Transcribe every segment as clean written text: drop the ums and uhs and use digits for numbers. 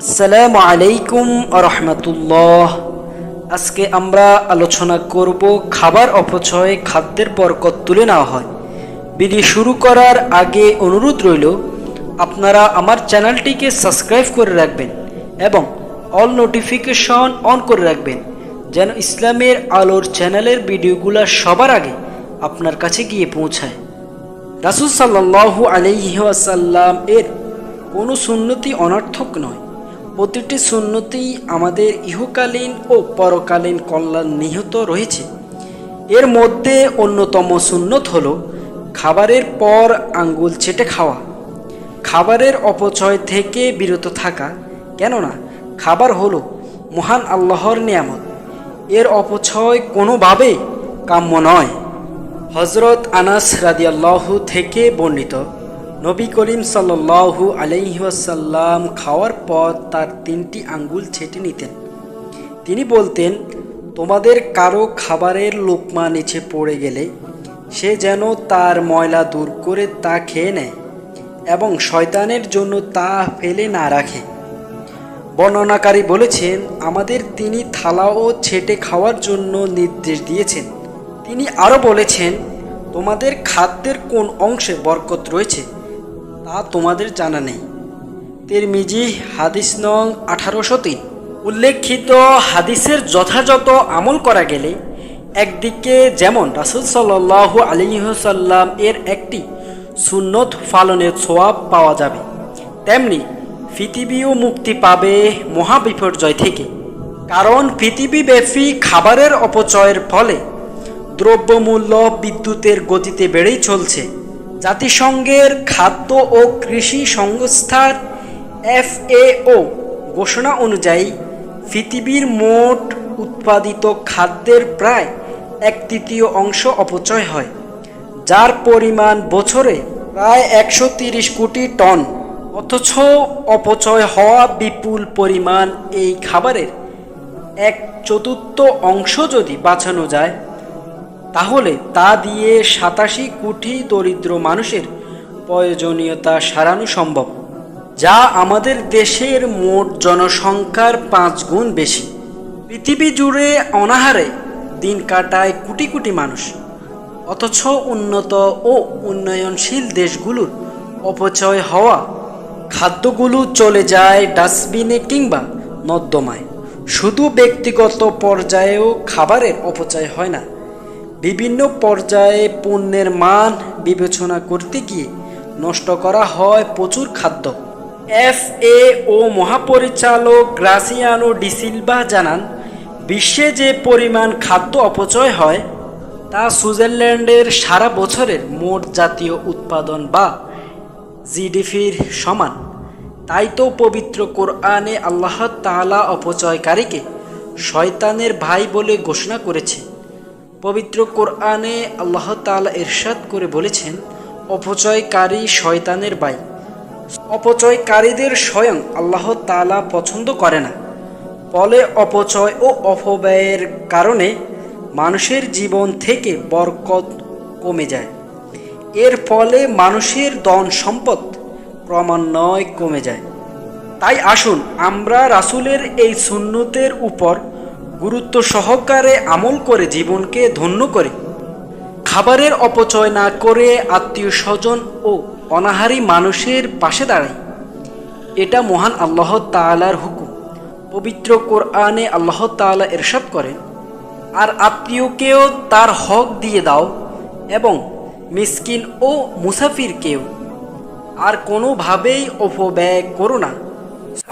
আসসালামু আলাইকুম রহমতুল্লাহ। আজকে আমরা আলোচনা করব খাবার অপচয় খাদ্যের বরকত তুলে নেওয়া হয়। ভিডিও শুরু করার আগে অনুরোধ রইল আপনারা আমার চ্যানেলটিকে সাবস্ক্রাইব করে রাখবেন এবং অল নোটিফিকেশন অন করে রাখবেন, যেন ইসলামের আলোর চ্যানেলের ভিডিওগুলো সবার আগে আপনার কাছে গিয়ে পৌঁছায়। রাসূল সাল্লাল্লাহু আলাইহি ওয়াসাল্লাম এর কোনো সুন্নতি অনর্থক নয়। প্রতিটি সুন্নতি আমাদের ইহকালীন ও পরকালীন কল্যাণ নিহিত রয়েছে। এর মধ্যে অন্যতম সুন্নত হলো খাবারের পর আঙ্গুল চেটে খাওয়া, খাবারের অপচয় থেকে বিরত থাকা। কেননা খাবার হলো মহান আল্লাহর নিয়ামত, এর অপচয় কোনোভাবেই কাম্য নয়। হযরত আনাস রাদিয়াল্লাহু থেকে বর্ণিত, নবী করিম সাল্লাল্লাহু আলাইহি ওয়াসাল্লাম খাওয়ার পর তার 3টি আঙ্গুল ছেটে নিতেন। তিনি বলতেন, তোমাদের কারো খাবারের লোকমা নিচে পড়ে গেলে সে যেন তার ময়লা দূর করে তা খেয়ে নেয় এবং শয়তানের জন্য তা ফেলে না রাখে। বর্ণনাকারী বলেছেন, আমাদের তিনি থালা ও ছেটে খাওয়ার জন্য নির্দেশ দিয়েছেন। তিনি আরও বলেছেন, তোমাদের খাদ্যের কোন অংশে বরকত রয়েছে তা তোমাদের জানা নেই। তিরমিজি হাদিস নং 1803। উল্লেখিত হাদিসের যথাযথ আমল করা গেলে একদিকে যেমন রাসূল সাল্লাল্লাহু আলাইহি ওয়াসাল্লাম এর একটি সুন্নত পালনের সওয়াব পাওয়া যাবে, তেমনি পৃথিবীও মুক্তি পাবে মহাবিপর্যয় থেকে। কারণ পৃথিবীব্যাপী খাবারের অপচয়ের ফলে দ্রব্যমূল্য বিদ্যুতের গতিতে বেড়েই চলছে। জাতিসংঘের খাদ্য ও কৃষি সংস্থার FAO ঘোষণা অনুযায়ী পৃথিবীর মোট উৎপাদিত খাদ্যের প্রায় 1/3 অংশ অপচয় হয়, যার পরিমাণ বছরে প্রায় 130 কোটি টন। অথচ অপচয় হওয়া বিপুল পরিমাণ এই খাবারের 1/4 অংশ যদি বাঁচানো যায়, তাহলে তা দিয়ে 87 কোটি দরিদ্র মানুষের প্রয়োজনীয়তা সারানো সম্ভব, যা আমাদের দেশের মোট জনসংখ্যার 5 গুণ বেশি। পৃথিবী জুড়ে অনাহারে দিন কাটায় কোটি কোটি মানুষ, অথচ উন্নত ও উন্নয়নশীল দেশগুলোর অপচয় হওয়া খাদ্যগুলো চলে যায় ডাস্টবিনে কিংবা নর্দমায়। শুধু ব্যক্তিগত পর্যায়েও খাবারের অপচয় হয় না, বিভিন্ন পর্যায়ে পণ্যের মান বিবেচনা করতে গিয়ে নষ্ট করা হয় প্রচুর খাদ্য। FAO মহাপরিচালক গ্রাসিয়ানো ডি সিলভা জানান, বিশ্বে যে পরিমাণ খাদ্য অপচয় হয় তা সুইজারল্যান্ডের সারা বছরের মোট জাতীয় উৎপাদন বা GDPর সমান। তাই তো পবিত্র কোরআনে আল্লাহ তাআলা অপচয়কারীকে শয়তানের ভাই বলে ঘোষণা করেছে। পবিত্র কোরআনে আল্লাহ তাআলা ইরশাদ করে বলেছেন, অপচয়কারী শয়তানের ভাই। অপচয়কারীদের স্বয়ং আল্লাহ তাআলা পছন্দ করে না। ফলে অপচয় ও অপব্যয়ের কারণে মানুষের জীবন থেকে বরকত কমে যায়। এর ফলে মানুষের ধন সম্পদ ক্রমান্বয়ে কমে যায়। তাই আসুন আমরা রাসূলের এই সুন্নতের উপর গুরুত্ব সহকারে আমল করে জীবনকে ধন্য করে খাবারের অপচয় না করে আত্মীয় স্বজন ও অনাহারী মানুষের পাশে দাঁড়াই। এটা মহান আল্লাহ তাআলার হুকুম। পবিত্র কোরআনে আল্লাহ তাআলা ইরশাদ করেন, আর আত্মীয়কেও তার হক দিয়ে দাও এবং মিসকিন ও মুসাফিরকেও, আর কোনোভাবেই অপব্যয় করো না।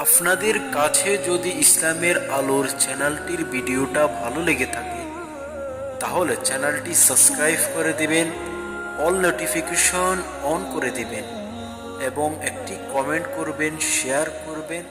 আপনাদের কাছে যদি ইসলামের আলোর চ্যানেলটির ভিডিওটা ভালো লেগে থাকে তাহলে চ্যানেলটি সাবস্ক্রাইব করে দিবেন, অল নোটিফিকেশন অন করে দিবেন এবং একটি কমেন্ট করবেন, শেয়ার করবেন।